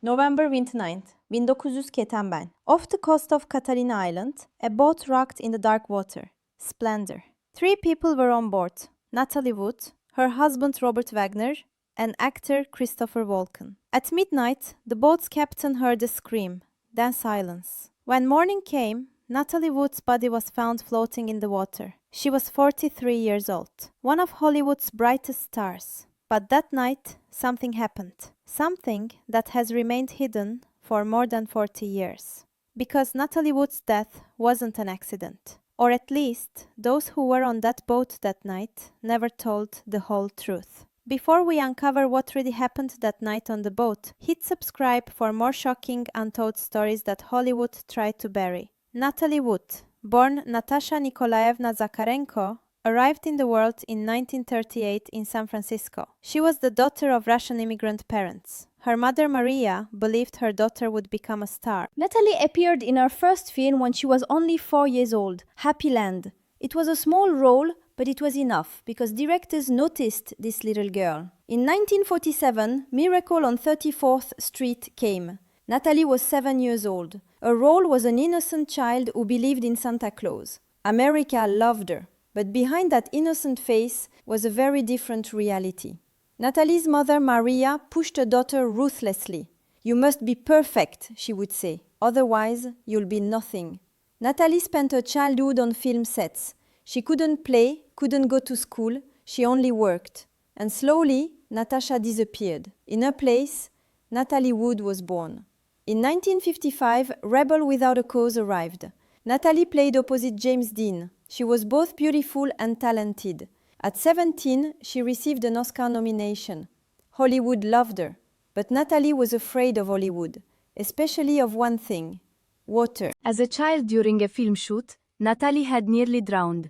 November 29th, 1900 keten ben. Off the coast of Catalina Island, a boat rocked in the dark water. Splendour. 3 people were on board. Natalie Wood, her husband Robert Wagner, and actor Christopher Walken. At midnight, the boat's captain heard a scream, then silence. When morning came, Natalie Wood's body was found floating in the water. She was 43 years old, one of Hollywood's brightest stars. But that night, something happened. Something that has remained hidden for more than 40 years. Because Natalie Wood's death wasn't an accident. Or at least, those who were on that boat that night never told the whole truth. Before we uncover what really happened that night on the boat, hit subscribe for more shocking, untold stories that Hollywood tried to bury. Natalie Wood, born Natasha Nikolaevna Zakarenko, arrived in the world in 1938 in San Francisco. She was the daughter of Russian immigrant parents. Her mother Maria believed her daughter would become a star. Natalie appeared in her first film when she was only 4 years old, Happy Land. It was a small role, but it was enough because directors noticed this little girl. In 1947, Miracle on 34th Street came. Natalie was 7 years old. Her role was an innocent child who believed in Santa Claus. America loved her. But behind that innocent face was a very different reality. Natalie's mother, Maria, pushed her daughter ruthlessly. "You must be perfect," she would say. "Otherwise, you'll be nothing." Natalie spent her childhood on film sets. She couldn't play, couldn't go to school, she only worked. And slowly, Natasha disappeared. In her place, Natalie Wood was born. In 1955, Rebel Without a Cause arrived. Natalie played opposite James Dean. She was both beautiful and talented. At 17, she received an Oscar nomination. Hollywood loved her, but Natalie was afraid of Hollywood, especially of one thing: water. As a child during a film shoot, Natalie had nearly drowned.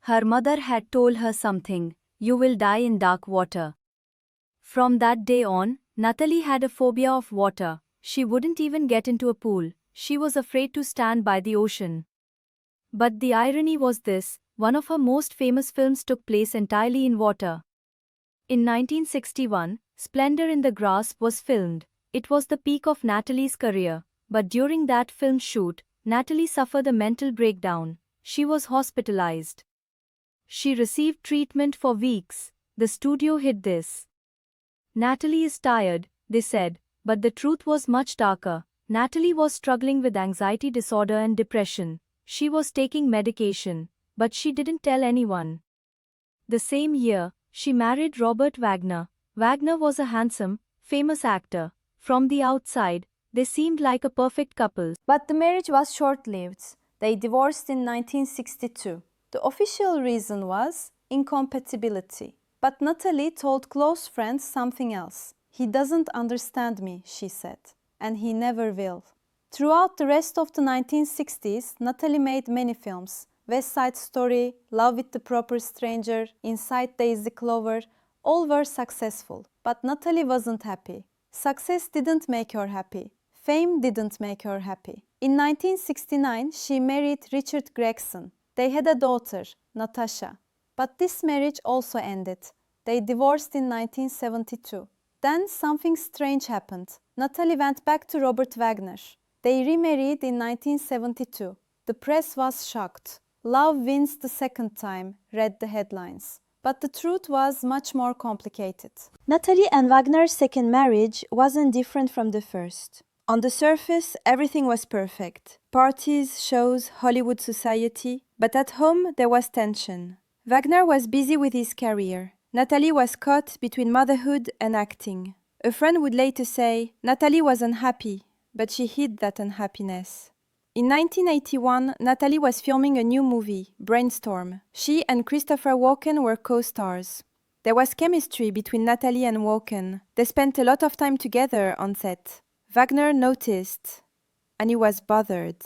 Her mother had told her something: "You will die in dark water." From that day on, Natalie had a phobia of water. She wouldn't even get into a pool. She was afraid to stand by the ocean. But the irony was this: one of her most famous films took place entirely in water. In 1961, Splendour in the Grass was filmed. It was the peak of Natalie's career, but during that film shoot, Natalie suffered a mental breakdown. She was hospitalized. She received treatment for weeks. The studio hid this. "Natalie is tired," they said, but the truth was much darker. Natalie was struggling with anxiety disorder and depression. She was taking medication, but she didn't tell anyone. The same year, she married Robert Wagner. Wagner was a handsome, famous actor. From the outside, they seemed like a perfect couple. But the marriage was short-lived. They divorced in 1962. The official reason was incompatibility. But Natalie told close friends something else. "He doesn't understand me," she said, "and he never will." Throughout the rest of the 1960s, Natalie made many films. West Side Story, Love with the Proper Stranger, Inside Daisy Clover, all were successful. But Natalie wasn't happy. Success didn't make her happy. Fame didn't make her happy. In 1969, she married Richard Gregson. They had a daughter, Natasha. But this marriage also ended. They divorced in 1972. Then something strange happened. Natalie went back to Robert Wagner. They remarried in 1972. The press was shocked. "Love wins the second time," read the headlines. But the truth was much more complicated. Natalie and Wagner's second marriage wasn't different from the first. On the surface, everything was perfect. Parties, shows, Hollywood society. But at home, there was tension. Wagner was busy with his career. Natalie was caught between motherhood and acting. A friend would later say, Natalie was unhappy, but she hid that unhappiness. In 1981, Natalie was filming a new movie, Brainstorm. She and Christopher Walken were co-stars. There was chemistry between Natalie and Walken. They spent a lot of time together on set. Wagner noticed, and he was bothered.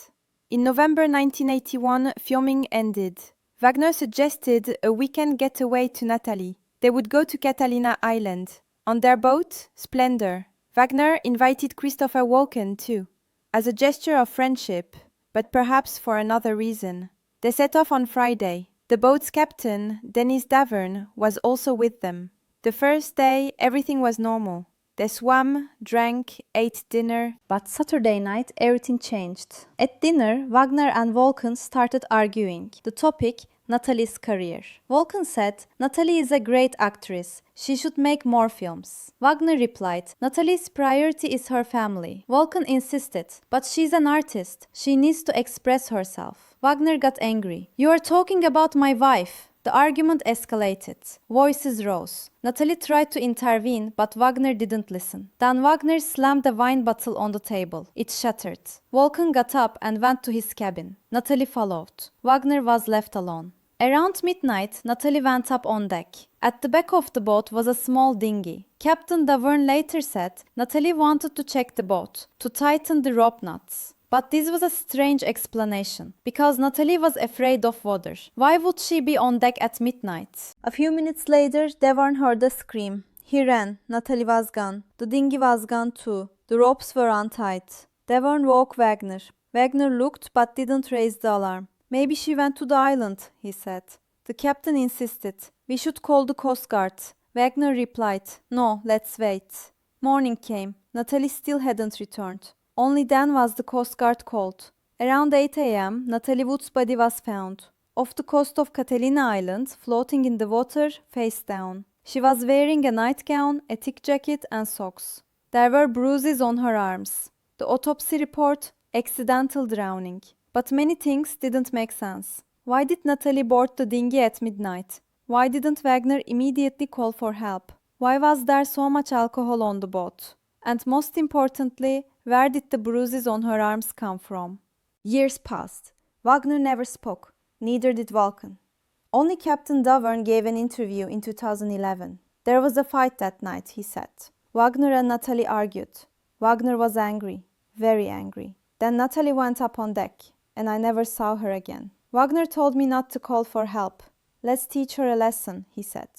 In November 1981, filming ended. Wagner suggested a weekend getaway to Natalie. They would go to Catalina Island. On their boat, Splendour, Wagner invited Christopher Walken too, as a gesture of friendship, but perhaps for another reason. They set off on Friday. The boat's captain, Dennis Davern, was also with them. The first day, everything was normal. They swam, drank, ate dinner, but Saturday night everything changed. At dinner, Wagner and Volkan started arguing. The topic, Natalie's career. Volkan said, Natalie is a great actress. She should make more films. Wagner replied, Natalie's priority is her family. Volkan insisted, but she's an artist. She needs to express herself. Wagner got angry. You are talking about my wife. The argument escalated. Voices rose. Natalie tried to intervene, but Wagner didn't listen. Then Wagner slammed a wine bottle on the table. It shattered. Volkan got up and went to his cabin. Natalie followed. Wagner was left alone. Around midnight, Natalie went up on deck. At the back of the boat was a small dinghy. Captain Davern later said Natalie wanted to check the boat, to tighten the rope knots. But this was a strange explanation, because Natalie was afraid of water. Why would she be on deck at midnight? A few minutes later, Devon heard a scream. He ran. Natalie was gone. The dinghy was gone too. The ropes were untied. Devon woke Wagner. Wagner looked but didn't raise the alarm. Maybe she went to the island, he said. The captain insisted. We should call the Coast Guard. Wagner replied, No, let's wait. Morning came. Natalie still hadn't returned. Only then was the Coast Guard called. Around 8 a.m., Natalie Wood's body was found. Off the coast of Catalina Island, floating in the water, face down. She was wearing a nightgown, a thick jacket and socks. There were bruises on her arms. The autopsy report, accidental drowning. But many things didn't make sense. Why did Natalie board the dinghy at midnight? Why didn't Wagner immediately call for help? Why was there so much alcohol on the boat? And most importantly, where did the bruises on her arms come from? Years passed. Wagner never spoke. Neither did Volkan. Only Captain Davern gave an interview in 2011. There was a fight that night, he said. Wagner and Natalie argued. Wagner was angry, very angry. Then Natalie went up on deck, and I never saw her again. Wagner told me not to call for help. Let's teach her a lesson, he said.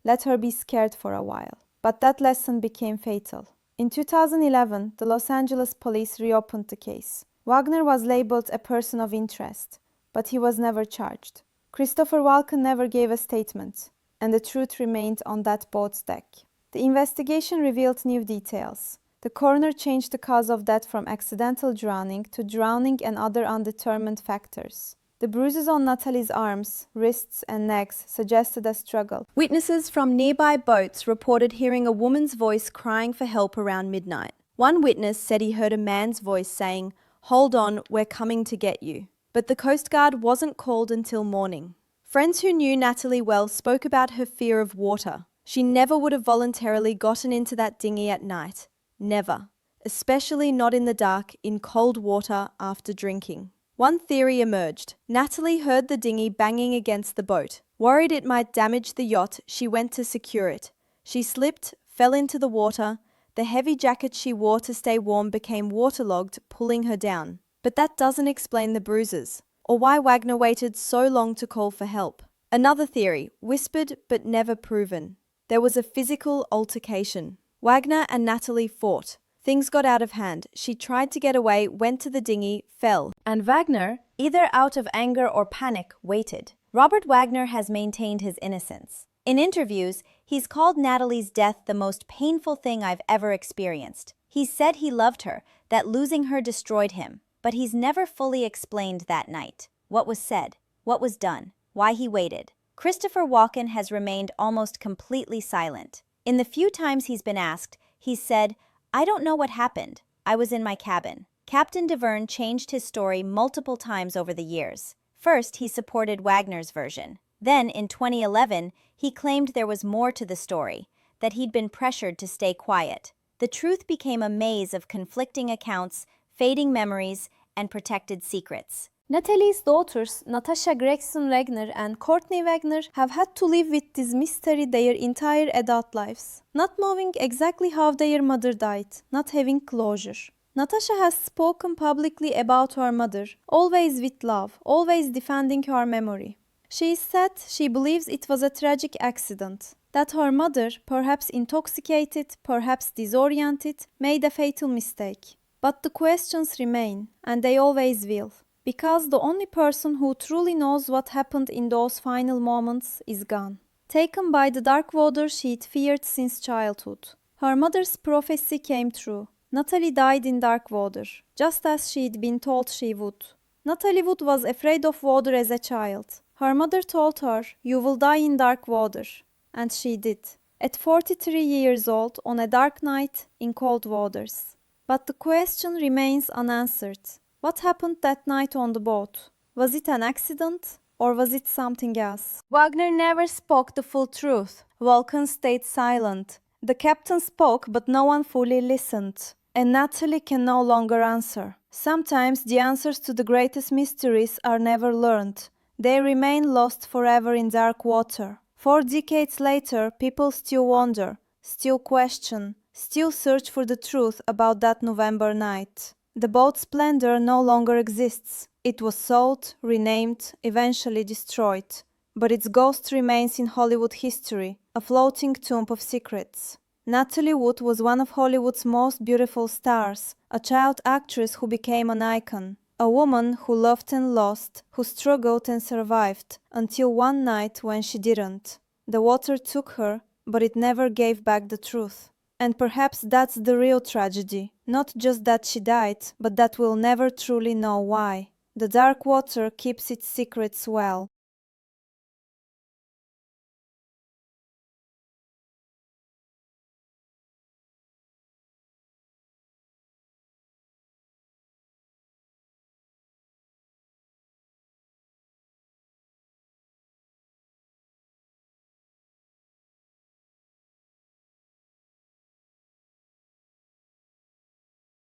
Let her be scared for a while. But that lesson became fatal. In 2011, the Los Angeles police reopened the case. Wagner was labeled a person of interest, but he was never charged. Christopher Walken never gave a statement, and the truth remained on that boat's deck. The investigation revealed new details. The coroner changed the cause of death from accidental drowning to drowning and other undetermined factors. The bruises on Natalie's arms, wrists, and necks suggested a struggle. Witnesses from nearby boats reported hearing a woman's voice crying for help around midnight. One witness said he heard a man's voice saying, "Hold on, we're coming to get you." But the Coast Guard wasn't called until morning. Friends who knew Natalie well spoke about her fear of water. She never would have voluntarily gotten into that dinghy at night. Never. Especially not in the dark, in cold water after drinking. One theory emerged. Natalie heard the dinghy banging against the boat. Worried it might damage the yacht, she went to secure it. She slipped, fell into the water. The heavy jacket she wore to stay warm became waterlogged, pulling her down. But that doesn't explain the bruises, or why Wagner waited so long to call for help. Another theory, whispered but never proven. There was a physical altercation. Wagner and Natalie fought. Things got out of hand. She tried to get away, went to the dinghy, fell. And Wagner, either out of anger or panic, waited. Robert Wagner has maintained his innocence. In interviews, he's called Natalie's death the most painful thing I've ever experienced. He said he loved her, that losing her destroyed him. But he's never fully explained that night. What was said, what was done, why he waited. Christopher Walken has remained almost completely silent. In the few times he's been asked, he's said, "I don't know what happened. I was in my cabin." Captain Davern changed his story multiple times over the years. First, he supported Wagner's version. Then, in 2011, he claimed there was more to the story, that he'd been pressured to stay quiet. The truth became a maze of conflicting accounts, fading memories, and protected secrets. Natalie's daughters, Natasha Gregson Wagner and Courtney Wagner, have had to live with this mystery their entire adult lives, not knowing exactly how their mother died, not having closure. Natasha has spoken publicly about her mother, always with love, always defending her memory. She said she believes it was a tragic accident, that her mother, perhaps intoxicated, perhaps disoriented, made a fatal mistake. But the questions remain, and they always will. Because the only person who truly knows what happened in those final moments is gone. Taken by the dark water she'd feared since childhood. Her mother's prophecy came true. Natalie died in dark water, just as she'd been told she would. Natalie Wood was afraid of water as a child. Her mother told her, "You will die in dark water." And she did. At 43 years old, on a dark night, in cold waters. But the question remains unanswered. What happened that night on the boat? Was it an accident, or was it something else? Wagner never spoke the full truth. Vulcan stayed silent. The captain spoke, but no one fully listened. And Natalie can no longer answer. Sometimes the answers to the greatest mysteries are never learned. They remain lost forever in dark water. 4 decades later, people still wonder, still question, still search for the truth about that November night. The boat Splendour no longer exists. It was sold, renamed, eventually destroyed. But its ghost remains in Hollywood history, a floating tomb of secrets. Natalie Wood was one of Hollywood's most beautiful stars, a child actress who became an icon. A woman who loved and lost, who struggled and survived, until one night when she didn't. The water took her, but it never gave back the truth. And perhaps that's the real tragedy. Not just that she died, but that we'll never truly know why. The dark water keeps its secrets well.